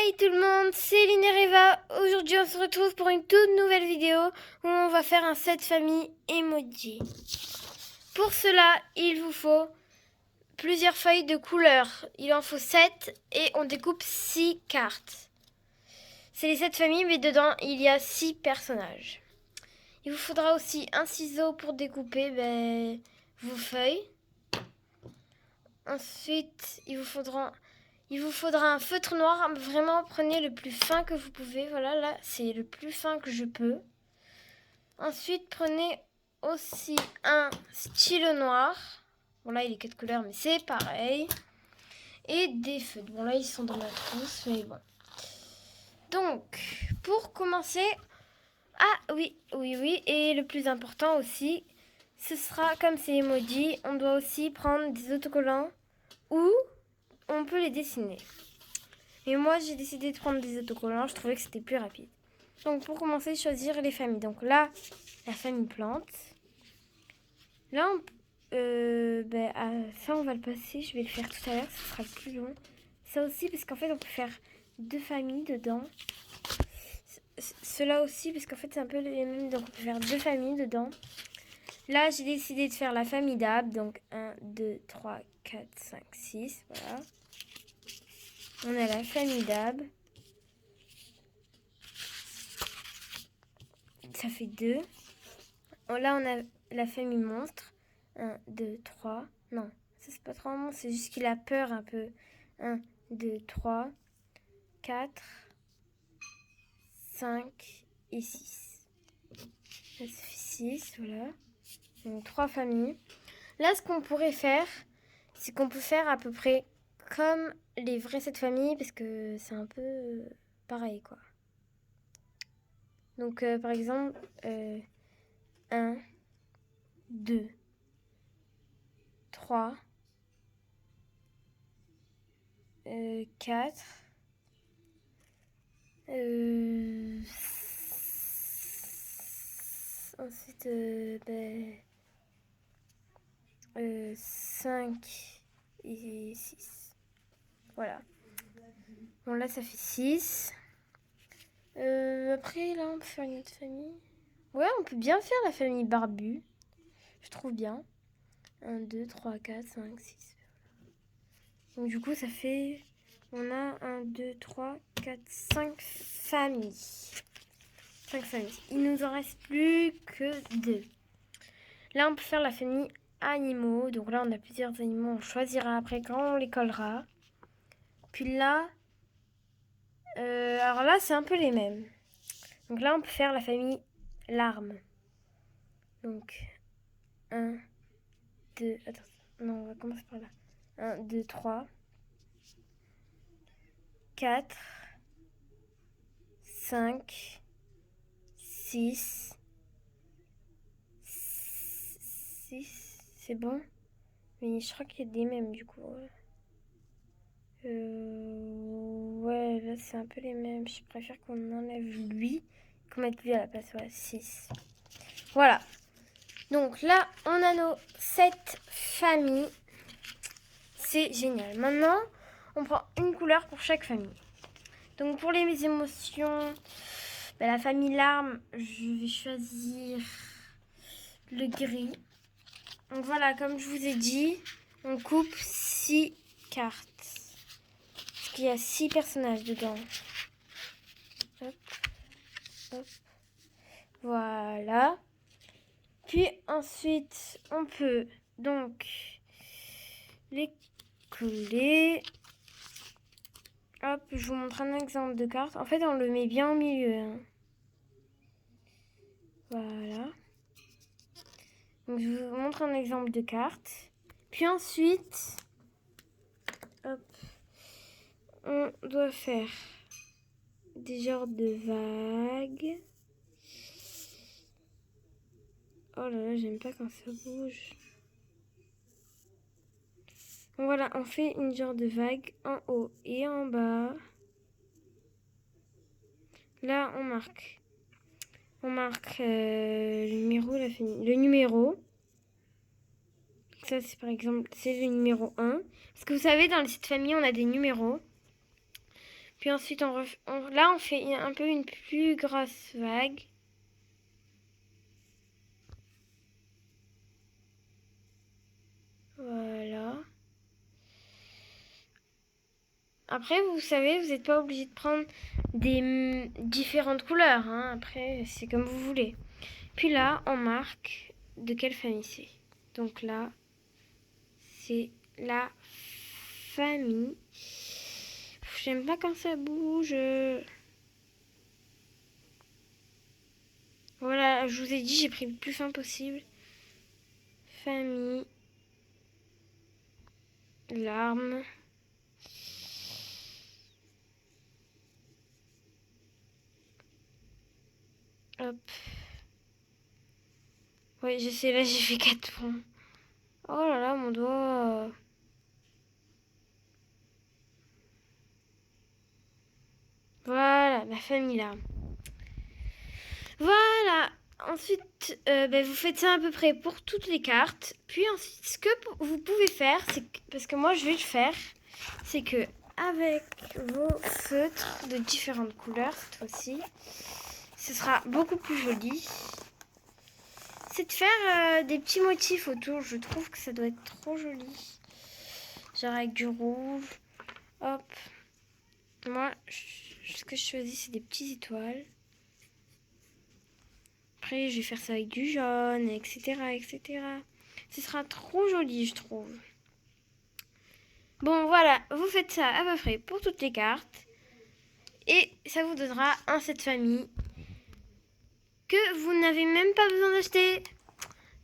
Hey tout le monde, c'est Linereva. Aujourd'hui on se retrouve pour une toute nouvelle vidéo où on va faire un set famille emoji. Pour cela, il vous faut plusieurs feuilles de couleurs. Il en faut 7 et on découpe 6 cartes. C'est les 7 familles mais dedans il y a 6 personnages. Il vous faudra aussi un ciseau pour découper vos feuilles. Ensuite, il vous faudra un feutre noir. Vraiment, prenez le plus fin que vous pouvez. Voilà, là, c'est le plus fin que je peux. Ensuite, prenez aussi un stylo noir. Bon, là, il est 4 couleurs, mais c'est pareil. Et des feutres. Bon, là, ils sont dans ma trousse, mais bon. Donc, pour commencer... Ah, oui. Et le plus important aussi, ce sera, comme c'est emoji, on doit aussi prendre des autocollants ou on peut les dessiner. Et moi, j'ai décidé de prendre des autocollants. Je trouvais que c'était plus rapide. Donc, pour commencer, choisir les familles. Donc là, la famille plante. Là, ça, on va le passer. Je vais le faire tout à l'heure. Ce sera le plus long. Ça aussi, parce qu'en fait, on peut faire 2 familles dedans. Cela aussi, parce qu'en fait, c'est un peu les mêmes. Donc, on peut faire 2 familles dedans. Là, j'ai décidé de faire la famille d'Ab. Donc, 1, 2, 3, 4, 5, 6. Voilà. On a la famille d'Ab. Ça fait 2. Là, on a la famille monstre. 1, 2, 3. Non, ça c'est pas trop un monstre, c'est juste qu'il a peur un peu. 1, 2, 3, 4, 5 et 6. Là, ça fait 6, voilà. Donc 3 familles. Là, ce qu'on pourrait faire, c'est qu'on peut faire à peu près comme les vraies 7 familles, parce que c'est un peu pareil, quoi. Donc, par exemple, 1, 2, 3, 4, 5 et 6. Voilà. Bon, là, ça fait 6. Après, là, on peut faire une autre famille. Ouais, on peut bien faire la famille Barbu. Je trouve bien. 1, 2, 3, 4, 5, 6. Donc, du coup, ça fait... On a 1, 2, 3, 4, 5 familles. 5 familles. Il nous en reste plus que 2. Là, on peut faire la famille animaux. Donc là, on a plusieurs animaux. On choisira après quand on les collera. Puis là... alors là, c'est un peu les mêmes. Donc là, on peut faire la famille larmes. Donc, 1, 2... Attends, non, on va commencer par là. 1, 2, 3... 4, 5, 6, 6, c'est bon? Mais je crois qu'il y a des mêmes du coup. Ouais, là c'est un peu les mêmes. Je préfère qu'on enlève lui, qu'on mette lui à la place. Ouais, 6. Voilà. Donc là, on a nos 7 familles. C'est génial. Maintenant, on prend une couleur pour chaque famille. Donc pour les émotions, la famille larmes, je vais choisir le gris. Donc voilà, comme je vous ai dit, on coupe 6 cartes. Parce qu'il y a 6 personnages dedans. Hop, hop. Voilà. Puis ensuite, on peut donc les coller. Hop, je vous montre un exemple de carte. En fait, on le met bien au milieu. Hein. Voilà. Donc, je vous montre un exemple de carte. Puis ensuite, hop, on doit faire des genres de vagues. Oh là là, j'aime pas quand ça bouge. Donc voilà, on fait une genre de vague en haut et en bas. Là, on marque. Le numéro. Ça, c'est par exemple, c'est le numéro 1. Parce que vous savez, dans cette famille, on a des numéros. Puis ensuite, là, on fait un peu une plus grosse vague. Voilà. Après, vous savez, vous n'êtes pas obligé de prendre des différentes couleurs. Hein. Après, c'est comme vous voulez. Puis là, on marque de quelle famille c'est. Donc là, c'est la famille. J'aime pas quand ça bouge. Voilà, je vous ai dit, j'ai pris le plus fin possible. Famille. Larmes. Hop. Ouais, là, j'ai fait 4 points. Oh là là, mon doigt. Voilà, la famille là. Voilà. Ensuite, vous faites ça à peu près pour toutes les cartes. Puis ensuite, ce que vous pouvez faire, c'est parce que moi je vais le faire, c'est que avec vos feutres de différentes couleurs cette fois-ci, ce sera beaucoup plus joli. C'est de faire des petits motifs autour. Je trouve que ça doit être trop joli. Genre avec du rouge. Hop. Moi, ce que je choisis, c'est des petites étoiles. Après, je vais faire ça avec du jaune, etc., etc. Ce sera trop joli, je trouve. Bon, voilà, vous faites ça à peu près pour toutes les cartes. Et ça vous donnera un set famille que vous n'avez même pas besoin d'acheter.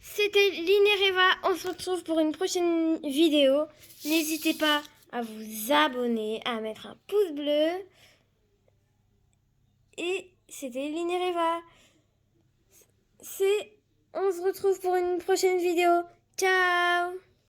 C'était Linereva. On se retrouve pour une prochaine vidéo. N'hésitez pas à vous abonner, à mettre un pouce bleu. Et c'était Linereva. On se retrouve pour une prochaine vidéo. Ciao!